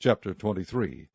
Chapter 23.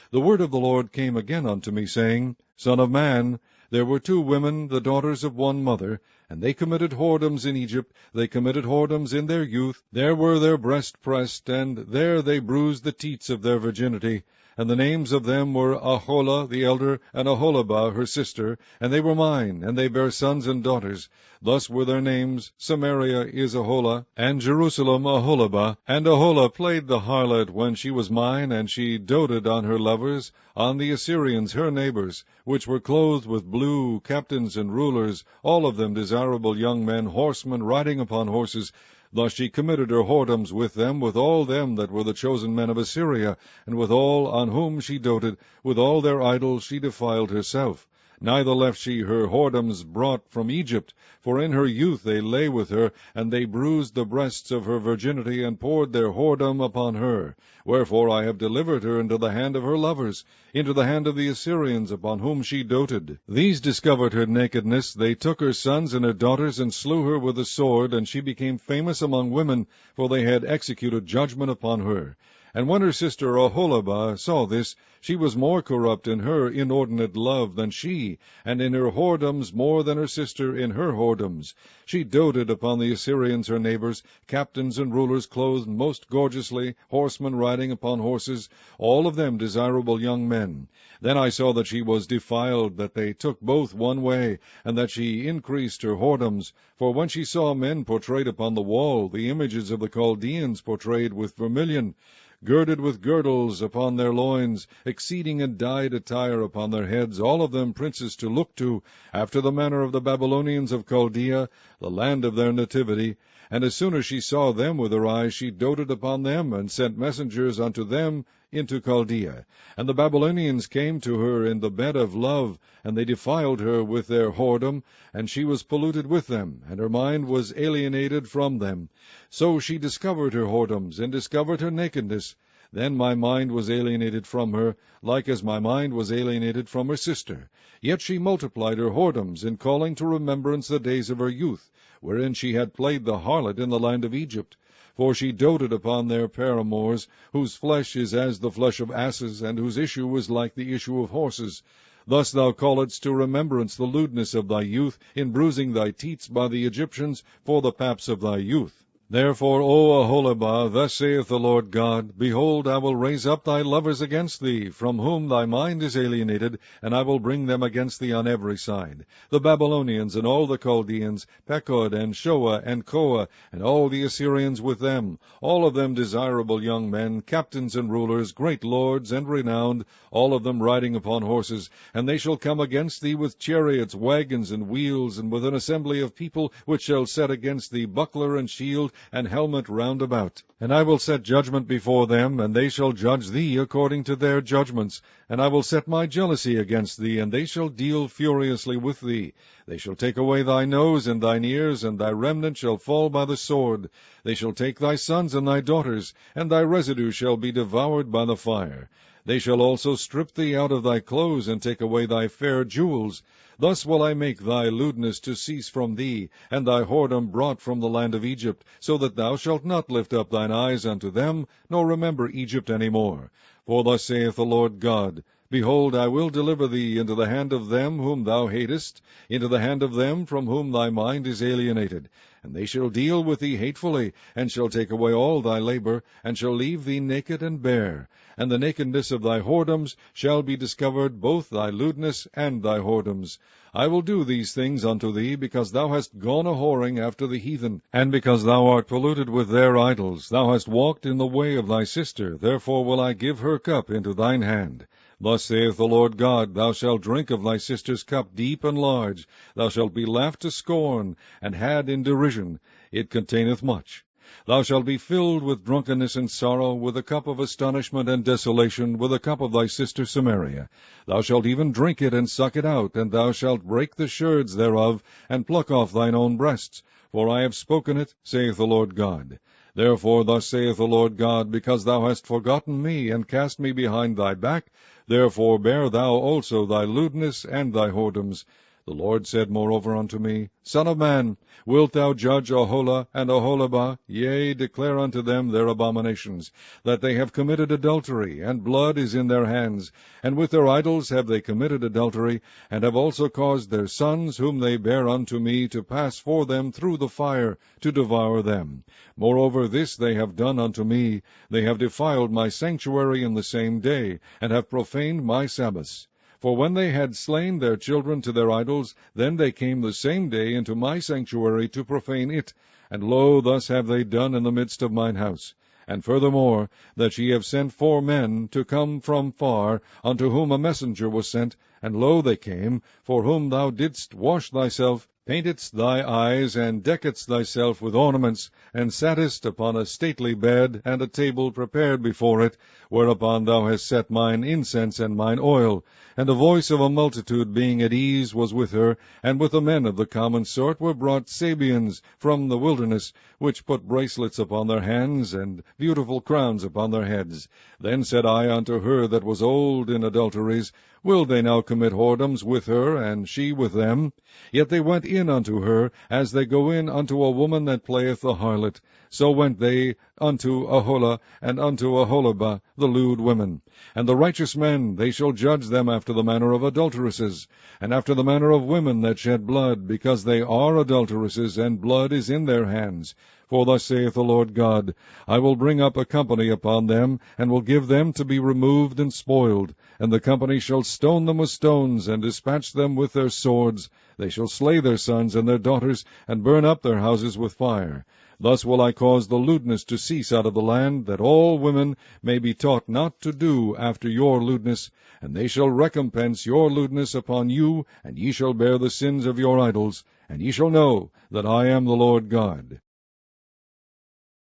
The word of the Lord came again unto me, saying, Son of man, there were 2 women, the daughters of one mother, and they committed whoredoms in Egypt, they committed whoredoms in their youth, there were their breasts pressed, and there they bruised the teats of their virginity. And the names of them were Aholah the elder, and Aholibah her sister, and they were mine, and they bare sons and daughters. Thus were their names, Samaria is Aholah, and Jerusalem Aholibah. And Aholah played the harlot when she was mine, and she doted on her lovers, on the Assyrians her neighbors, which were clothed with blue, captains and rulers, all of them desirable young men, horsemen riding upon horses. Thus she committed her whoredoms with them, with all them that were the chosen men of Assyria, and with all on whom she doted, with all their idols she defiled herself. Neither left she her whoredoms brought from Egypt, for in her youth they lay with her, and they bruised the breasts of her virginity, and poured their whoredom upon her. Wherefore I have delivered her into the hand of her lovers, into the hand of the Assyrians, upon whom she doted. These discovered her nakedness, they took her sons and her daughters, and slew her with the sword, and she became famous among women, for they had executed judgment upon her. And when her sister Aholibah saw this, she was more corrupt in her inordinate love than she, and in her whoredoms more than her sister in her whoredoms. She doted upon the Assyrians her neighbors, captains and rulers clothed most gorgeously, horsemen riding upon horses, all of them desirable young men. Then I saw that she was defiled, that they took both one way, and that she increased her whoredoms. For when she saw men portrayed upon the wall, the images of the Chaldeans portrayed with vermilion, girded with girdles upon their loins, exceeding in dyed attire upon their heads, all of them princes to look to, after the manner of the Babylonians of Chaldea, the land of their nativity. And as soon as she saw them with her eyes, she doted upon them, and sent messengers unto them into Chaldea. And the Babylonians came to her in the bed of love, and they defiled her with their whoredom, and she was polluted with them, and her mind was alienated from them. So she discovered her whoredoms, and discovered her nakedness. Then my mind was alienated from her, like as my mind was alienated from her sister. Yet she multiplied her whoredoms, in calling to remembrance the days of her youth, wherein she had played the harlot in the land of Egypt. For she doted upon their paramours, whose flesh is as the flesh of asses, and whose issue is like the issue of horses. Thus thou calledst to remembrance the lewdness of thy youth, in bruising thy teats by the Egyptians for the paps of thy youth. Therefore, O Aholibah, thus saith the Lord God, Behold, I will raise up thy lovers against thee, from whom thy mind is alienated, and I will bring them against thee on every side. The Babylonians, and all the Chaldeans, Pekod, and Shoa, and Koa, and all the Assyrians with them, all of them desirable young men, captains and rulers, great lords, and renowned, all of them riding upon horses. And they shall come against thee with chariots, wagons, and wheels, and with an assembly of people, which shall set against thee buckler and shield, and helmet round about. And I will set judgment before them, and they shall judge thee according to their judgments. And I will set my jealousy against thee, and they shall deal furiously with thee. They shall take away thy nose and thine ears, and thy remnant shall fall by the sword. They shall take thy sons and thy daughters, and thy residue shall be devoured by the fire. They shall also strip thee out of thy clothes, and take away thy fair jewels. Thus will I make thy lewdness to cease from thee, and thy whoredom brought from the land of Egypt, so that thou shalt not lift up thine eyes unto them, nor remember Egypt any more. For thus saith the Lord God, Behold, I will deliver thee into the hand of them whom thou hatest, into the hand of them from whom thy mind is alienated. And they shall deal with thee hatefully, and shall take away all thy labor, and shall leave thee naked and bare. And the nakedness of thy whoredoms shall be discovered, both thy lewdness and thy whoredoms. I will do these things unto thee, because thou hast gone a-whoring after the heathen, and because thou art polluted with their idols. Thou hast walked in the way of thy sister, therefore will I give her cup into thine hand. Thus saith the Lord God, Thou shalt drink of thy sister's cup deep and large. Thou shalt be laughed to scorn, and had in derision. It containeth much. Thou shalt be filled with drunkenness and sorrow, with a cup of astonishment and desolation, with a cup of thy sister Samaria. Thou shalt even drink it and suck it out, and thou shalt break the sherds thereof, and pluck off thine own breasts. For I have spoken it, saith the Lord God. Therefore thus saith the Lord God, Because thou hast forgotten me, and cast me behind thy back, therefore bear thou also thy lewdness and thy whoredoms. The Lord said moreover unto me, Son of man, wilt thou judge Aholah and Aholibah? Yea, declare unto them their abominations, that they have committed adultery, and blood is in their hands, and with their idols have they committed adultery, and have also caused their sons, whom they bear unto me, to pass for them through the fire, to devour them. Moreover, this they have done unto me, they have defiled my sanctuary in the same day, and have profaned my Sabbaths. For when they had slain their children to their idols, then they came the same day into my sanctuary to profane it. And lo, thus have they done in the midst of mine house. And furthermore, that ye have sent 4 men to come from far, unto whom a messenger was sent, and lo, they came, for whom thou didst wash thyself, paintedst thy eyes, and deckedst thyself with ornaments, and sattest upon a stately bed, and a table prepared before it, whereupon thou hast set mine incense and mine oil. And the voice of a multitude being at ease was with her, and with the men of the common sort were brought Sabeans from the wilderness, which put bracelets upon their hands, and beautiful crowns upon their heads. Then said I unto her that was old in adulteries, Will they now commit whoredoms with her, and she with them? Yet they went in unto her, as they go in unto a woman that playeth the harlot. So went they unto Aholah, and unto Aholibah, the lewd women. And the righteous men, they shall judge them after the manner of adulteresses, and after the manner of women that shed blood, because they are adulteresses, and blood is in their hands. For thus saith the Lord God, I will bring up a company upon them, and will give them to be removed and spoiled. And the company shall stone them with stones, and dispatch them with their swords. They shall slay their sons and their daughters, and burn up their houses with fire. Thus will I cause the lewdness to cease out of the land, that all women may be taught not to do after your lewdness. And they shall recompense your lewdness upon you, and ye shall bear the sins of your idols. And ye shall know that I am the Lord God.